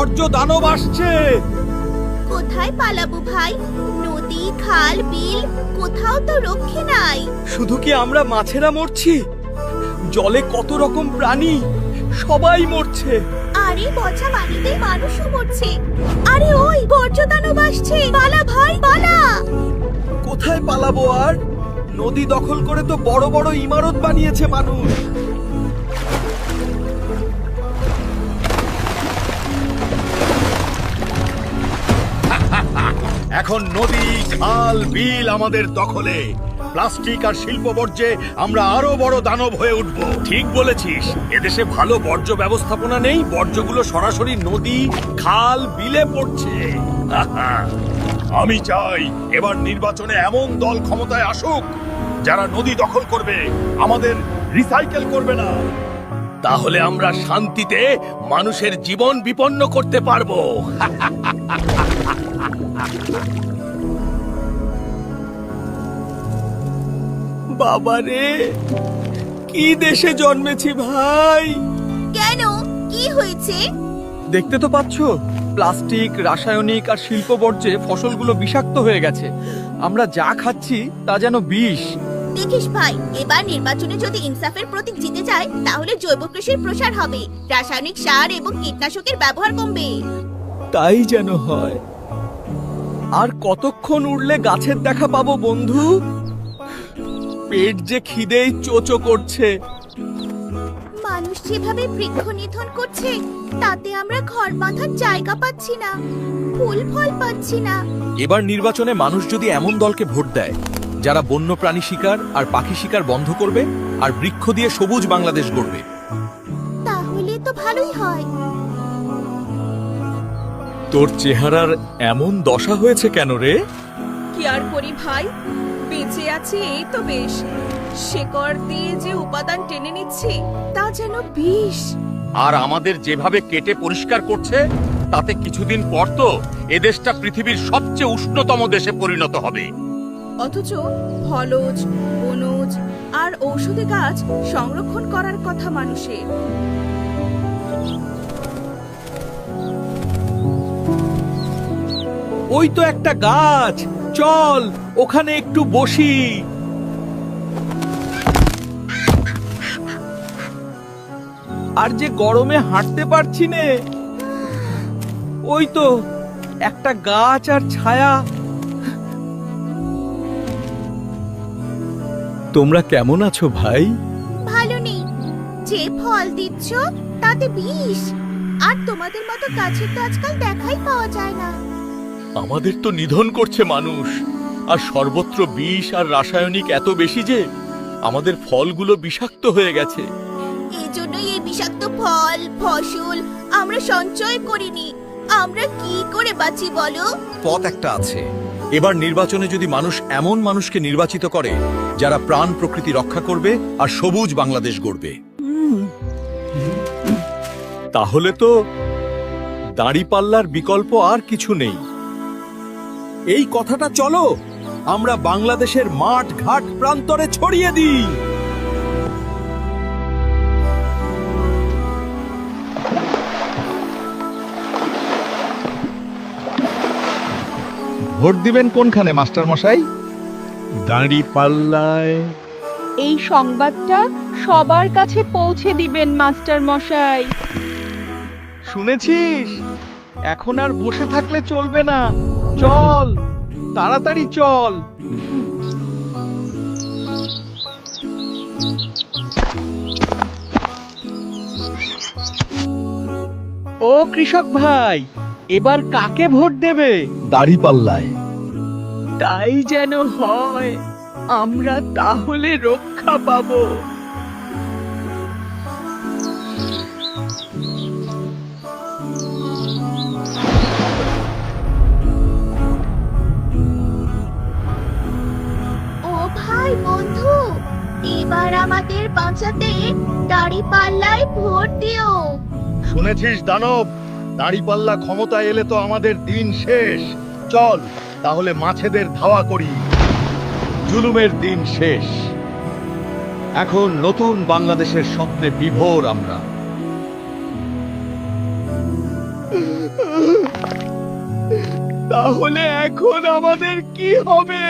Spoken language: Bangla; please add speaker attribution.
Speaker 1: বর্জ্য দানব আসছে।
Speaker 2: কোথায় পালাবো ভাই? নদী, খাল, বিল কোথাও তো রক্ষে নাই।
Speaker 1: শুধু কি আমরা মাছেরা মরছি? জলে কত রকম প্রাণী, সবাই মরছে।
Speaker 2: আরে পচা পানিতে মানুষও মরছে। আরে ওই বর্জ্য দানব আসছে, পালা ভাই পালা।
Speaker 1: কোথায় পালাবো আর? নদী দখল করে তো বড় বড় ইমারত বানিয়েছে মানুষ।
Speaker 3: এখন নদী, খাল, বিল আমাদের দখলে। প্লাস্টিক আর শিল্প বর্জ্যে আমরা আরো বড় দানব হয়ে উঠব।
Speaker 1: ঠিক বলেছিস, এদেশে ভালো বর্জ্য ব্যবস্থাপনা নেই, বর্জ্যগুলো সরাসরি নদী, খাল, বিলে পড়ছে।
Speaker 3: আমি চাই এবার নির্বাচনে এমন দল ক্ষমতায় আসুক যারা নদী দখল করবে, আমাদের রিসাইকেল করবে না।
Speaker 1: তাহলে আমরা শান্তিতে মানুষের জীবন বিপন্ন করতে পারবো। বাবারে, কি দেশে জন্মেছি ভাই!
Speaker 2: কেন, কি হয়েছে?
Speaker 1: দেখতে তো পাচ্ছ, প্লাস্টিক, রাসায়নিক আর শিল্প বর্জ্যে ফসলগুলো বিষাক্ত হয়ে গেছে। আমরা যা খাচ্ছি তা যেন বিষ।
Speaker 2: দেখিস ভাই, এবার নির্বাচনে যদি ইনসাফের প্রতীক জিতে যায় তাহলে জৈব কৃষির প্রসার হবে, রাসায়নিক সার এবং কীটনাশকের ব্যবহার কমবে।
Speaker 1: তাই যেন হয়। আর কতক্ষণ উড়লে গাছের দেখা পাবো বন্ধু? পেট যে খিদেই চোচো করছে।
Speaker 2: মানুষ যেভাবে বৃক্ষ নিধন করছে তাতে আমরা ঘর বাঁধার জায়গা পাচ্ছি না, ফুল ফল পাচ্ছি না।
Speaker 4: এবার নির্বাচনে মানুষ যদি এমন দলকে ভোট দেয় যারা বন্যপ্রাণী শিকার আর পাখি শিকার বন্ধ করবে আর বৃক্ষ দিয়ে সবুজ বাংলাদেশ গড়বে,
Speaker 2: তাহলে তো ভালোই হয়।
Speaker 1: তোর চেহারার এমন দশা হয়েছে কেন রে?
Speaker 5: কি আর করি ভাই, বেঁচে আছি এই তো বেশ। শেকড় দিয়ে যে উপাদান টেনে নিচ্ছি তা যেন বিষ।
Speaker 3: আর আমাদের যেভাবে কেটে পরিষ্কার করছে তাতে কিছুদিন পর তো এদেশটা পৃথিবীর সবচেয়ে উষ্ণতম দেশে পরিণত হবে।
Speaker 5: অথচ ফলজ, বনজ আর ঔষধি গাছ সংরক্ষণ করার কথা মানুষের।
Speaker 1: ওই তো একটা গাছ, চল ওখানে একটু বসি। আর যে গরমে হাঁটতে পারছি নে। ওই তো একটা গাছ আর ছায়া। তোমরা কেমন আছো ভাই?
Speaker 2: ভালো নেই, যে ফল দিচ্ছ তাতে বিষ, আর তোমাদের মতো গাছের তো আজকাল দেখাই পাওয়া যায় না।
Speaker 1: আমাদের তো নিধন করছে মানুষ, আর সর্বত্র বিষ আর রাসায়নিক এত বেশি যে আমাদের ফলগুলো বিষাক্ত হয়ে গেছে।
Speaker 2: এই জন্যই এই বিষাক্ত ফল, ফসল আমরা সঞ্চয় করিনি। আমরা কি করে বাঁচি বলো?
Speaker 4: পথ একটা আছে। এবার নির্বাচনে যদি মানুষ এমন মানুষকে নির্বাচিত করে যারা প্রাণ প্রকৃতি রক্ষা করবে আর সবুজ বাংলাদেশ গড়বে,
Speaker 1: তাহলে তো দাঁড়িপাল্লার বিকল্প আর কিছু নেই। এই কথাটা চলো আমরা বাংলাদেশের মাঠ ঘাট প্রান্তরে ছড়িয়ে দিই।
Speaker 6: ভোট দিবেন কোনখানে মাস্টার মশাই?
Speaker 7: দাঁড়িপাল্লায়।
Speaker 8: এই সংবাদটা সবার কাছে পৌঁছে দিবেন মাস্টার মশাই।
Speaker 1: শুনেছিস? এখন আর বসে থাকলে চলবে না, চল তাড়াতাড়ি চল। ও কৃষক ভাই, এবার কাকে ভোট দেবে?
Speaker 6: দাঁড়িপাল্লায়।
Speaker 8: তাই যেন হয়, আমরা তাহলে রক্ষা পাবো।
Speaker 2: ও ভাই বন্ধু, এবার আমাদের বাঁচাতে দাঁড়িপাল্লায় ভোট দিও।
Speaker 3: শুনেছিস দানব, দাঁড়িপাল্লা ক্ষমতায় এলে তো আমাদের দিন শেষ। চল তাহলে মাছেদের ধাওয়া করি।
Speaker 6: জুলুমের দিন শেষ। এখন নতুন বাংলাদেশের স্বপ্নে বিভোর আমরা। তাহলে এখন আমাদের কি হবে?